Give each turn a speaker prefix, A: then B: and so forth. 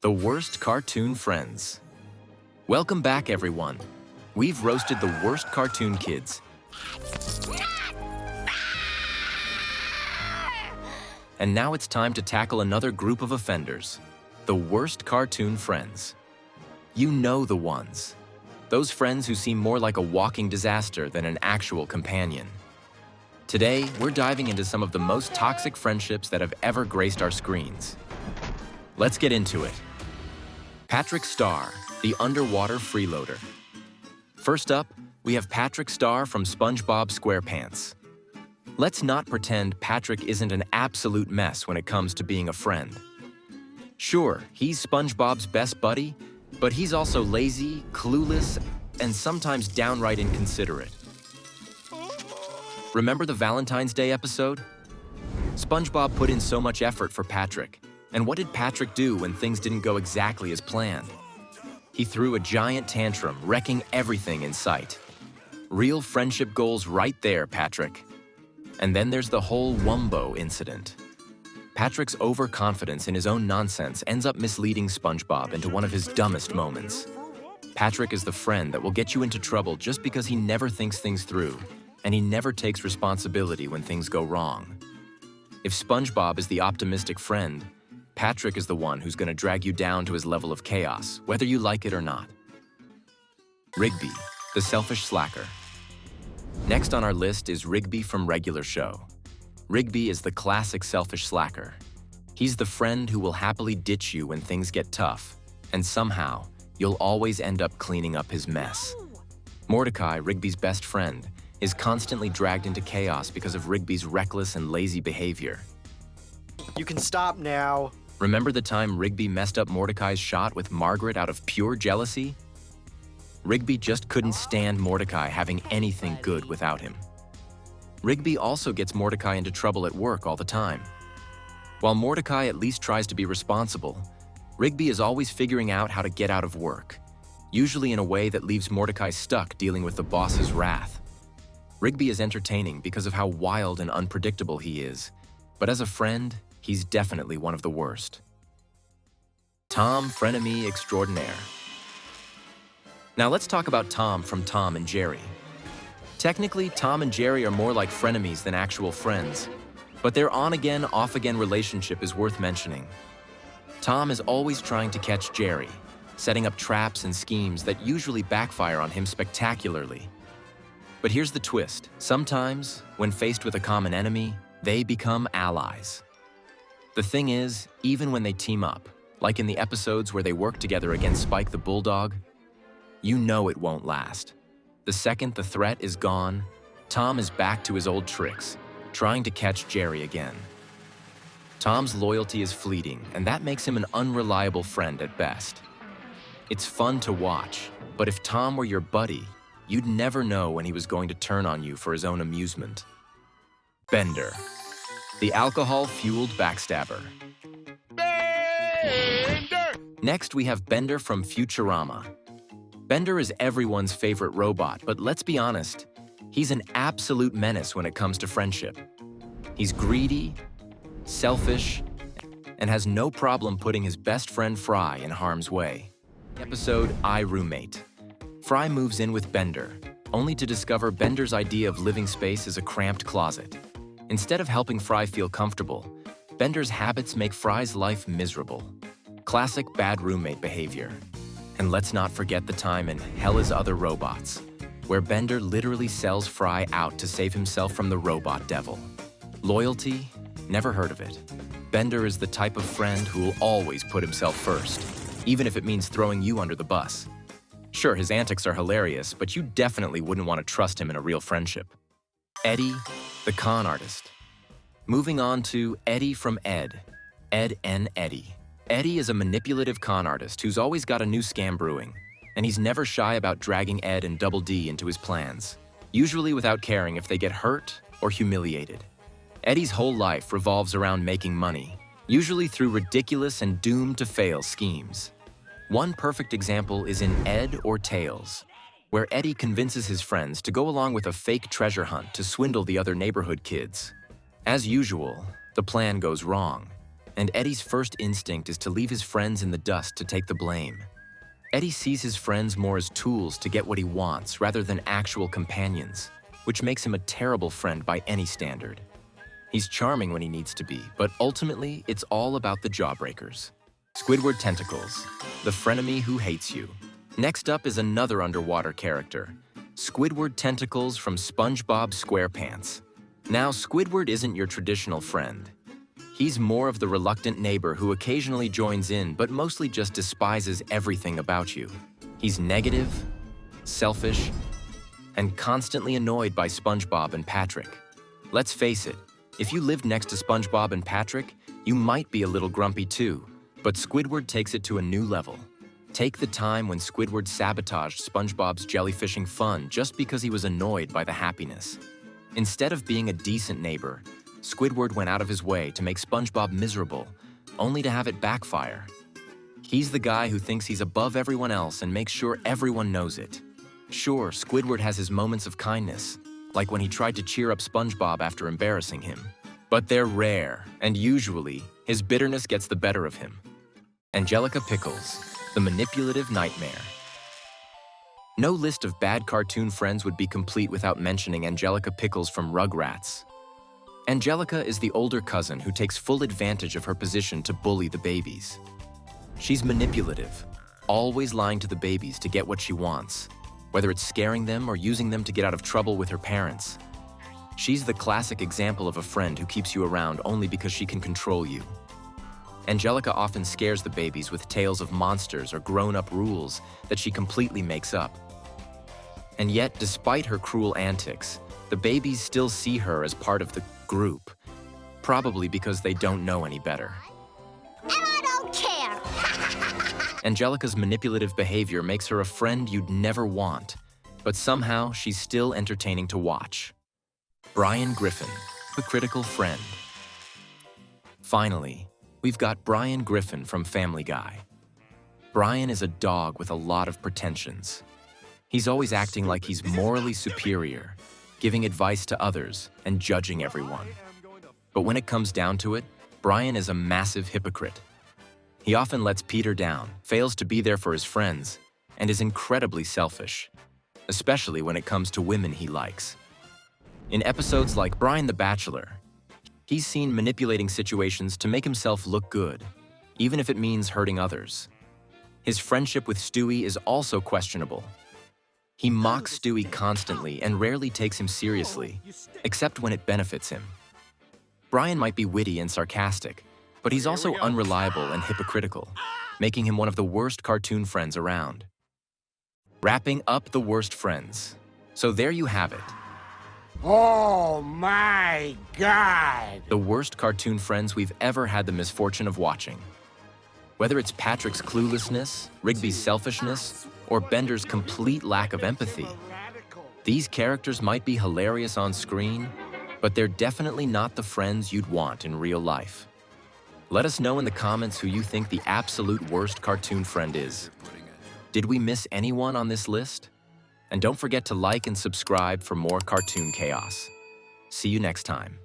A: The worst cartoon friends. Welcome back, everyone. We've roasted the worst cartoon kids. And now it's time to tackle another group of offenders. The worst cartoon friends. You know the ones. Those friends who seem more like a walking disaster than an actual companion. Today, we're diving into some of the most toxic friendships that have ever graced our screens. Let's get into it. Patrick Star, the underwater freeloader. First up, we have Patrick Star from SpongeBob SquarePants. Let's not pretend Patrick isn't an absolute mess when it comes to being a friend. Sure, he's SpongeBob's best buddy, but he's also lazy, clueless, and sometimes downright inconsiderate. Remember the Valentine's Day episode? SpongeBob put in so much effort for Patrick. And what did Patrick do when things didn't go exactly as planned? He threw a giant tantrum, wrecking everything in sight. Real friendship goals right there, Patrick. And then there's the whole Wumbo incident. Patrick's overconfidence in his own nonsense ends up misleading SpongeBob into one of his dumbest moments. Patrick is the friend that will get you into trouble just because he never thinks things through, and he never takes responsibility when things go wrong. If SpongeBob is the optimistic friend, Patrick is the one who's going to drag you down to his level of chaos, whether you like it or not. Rigby, the selfish slacker. Next on our list is Rigby from Regular Show. Rigby is the classic selfish slacker. He's the friend who will happily ditch you when things get tough, and somehow, you'll always end up cleaning up his mess. Mordecai, Rigby's best friend, is constantly dragged into chaos because of Rigby's reckless and lazy behavior.
B: You can stop now.
A: Remember the time Rigby messed up Mordecai's shot with Margaret out of pure jealousy? Rigby just couldn't stand Mordecai having anything good without him. Rigby also gets Mordecai into trouble at work all the time. While Mordecai at least tries to be responsible, Rigby is always figuring out how to get out of work, usually in a way that leaves Mordecai stuck dealing with the boss's wrath. Rigby is entertaining because of how wild and unpredictable he is, but as a friend, he's definitely one of the worst. Tom, frenemy extraordinaire. Now let's talk about Tom from Tom and Jerry. Technically, Tom and Jerry are more like frenemies than actual friends, but their on-again, off-again relationship is worth mentioning. Tom is always trying to catch Jerry, setting up traps and schemes that usually backfire on him spectacularly. But here's the twist. Sometimes, when faced with a common enemy, they become allies. The thing is, even when they team up, like in the episodes where they work together against Spike the Bulldog, you know it won't last. The second the threat is gone, Tom is back to his old tricks, trying to catch Jerry again. Tom's loyalty is fleeting, and that makes him an unreliable friend at best. It's fun to watch, but if Tom were your buddy, you'd never know when he was going to turn on you for his own amusement. Bender, the alcohol-fueled backstabber. Bender! Next, we have Bender from Futurama. Bender is everyone's favorite robot, but let's be honest, he's an absolute menace when it comes to friendship. He's greedy, selfish, and has no problem putting his best friend Fry in harm's way. Episode I Roommate. Fry moves in with Bender, only to discover Bender's idea of living space is a cramped closet. Instead of helping Fry feel comfortable, Bender's habits make Fry's life miserable. Classic bad roommate behavior. And let's not forget the time in Hell is Other Robots, where Bender literally sells Fry out to save himself from the robot devil. Loyalty? Never heard of it. Bender is the type of friend who will always put himself first, even if it means throwing you under the bus. Sure, his antics are hilarious, but you definitely wouldn't want to trust him in a real friendship. Eddie, the con artist. Moving on to Eddie from Ed. Ed and Eddie. Eddie is a manipulative con artist who's always got a new scam brewing, and he's never shy about dragging Ed and Double D into his plans, usually without caring if they get hurt or humiliated. Eddie's whole life revolves around making money, usually through ridiculous and doomed-to-fail schemes. One perfect example is in Ed or Tails, where Eddie convinces his friends to go along with a fake treasure hunt to swindle the other neighborhood kids. As usual, the plan goes wrong. and Eddie's first instinct is to leave his friends in the dust to take the blame. Eddie sees his friends more as tools to get what he wants rather than actual companions, which makes him a terrible friend by any standard. He's charming when he needs to be, but ultimately, it's all about the jawbreakers. Squidward Tentacles, the frenemy who hates you. Next up is another underwater character, Squidward Tentacles from SpongeBob SquarePants. Now, Squidward isn't your traditional friend. He's more of the reluctant neighbor who occasionally joins in but mostly just despises everything about you. He's negative, selfish, and constantly annoyed by SpongeBob and Patrick. Let's face it, if you lived next to SpongeBob and Patrick, you might be a little grumpy too, but Squidward takes it to a new level. Take the time when Squidward sabotaged SpongeBob's jellyfishing fun just because he was annoyed by the happiness. Instead of being a decent neighbor, Squidward went out of his way to make SpongeBob miserable, only to have it backfire. He's the guy who thinks he's above everyone else and makes sure everyone knows it. Sure, Squidward has his moments of kindness, like when he tried to cheer up SpongeBob after embarrassing him. But they're rare, and usually, his bitterness gets the better of him. Angelica Pickles, the manipulative nightmare. No list of bad cartoon friends would be complete without mentioning Angelica Pickles from Rugrats. Angelica is the older cousin who takes full advantage of her position to bully the babies. She's manipulative, always lying to the babies to get what she wants, whether it's scaring them or using them to get out of trouble with her parents. She's the classic example of a friend who keeps you around only because she can control you. Angelica often scares the babies with tales of monsters or grown-up rules that she completely makes up. And yet, despite her cruel antics, the babies still see her as part of the group, probably because they don't know any better.
C: And I don't care!
A: Angelica's manipulative behavior makes her a friend you'd never want, but somehow she's still entertaining to watch. Brian Griffin, the critical friend. Finally, we've got Brian Griffin from Family Guy. Brian is a dog with a lot of pretensions. He's always acting like he's morally superior, giving advice to others, and judging everyone. But when it comes down to it, Brian is a massive hypocrite. He often lets Peter down, fails to be there for his friends, and is incredibly selfish, especially when it comes to women he likes. In episodes like Brian the Bachelor, he's seen manipulating situations to make himself look good, even if it means hurting others. His friendship with Stewie is also questionable. He mocks Stewie constantly and rarely takes him seriously, except when it benefits him. Brian might be witty and sarcastic, but he's also unreliable and hypocritical, making him one of the worst cartoon friends around. Wrapping up the worst friends. So there you have it.
D: Oh my God!
A: The worst cartoon friends we've ever had the misfortune of watching. Whether it's Patrick's cluelessness, Rigby's selfishness, or Bender's complete lack of empathy, these characters might be hilarious on screen, but they're definitely not the friends you'd want in real life. Let us know in the comments who you think the absolute worst cartoon friend is. Did we miss anyone on this list? And don't forget to like and subscribe for more cartoon chaos. See you next time.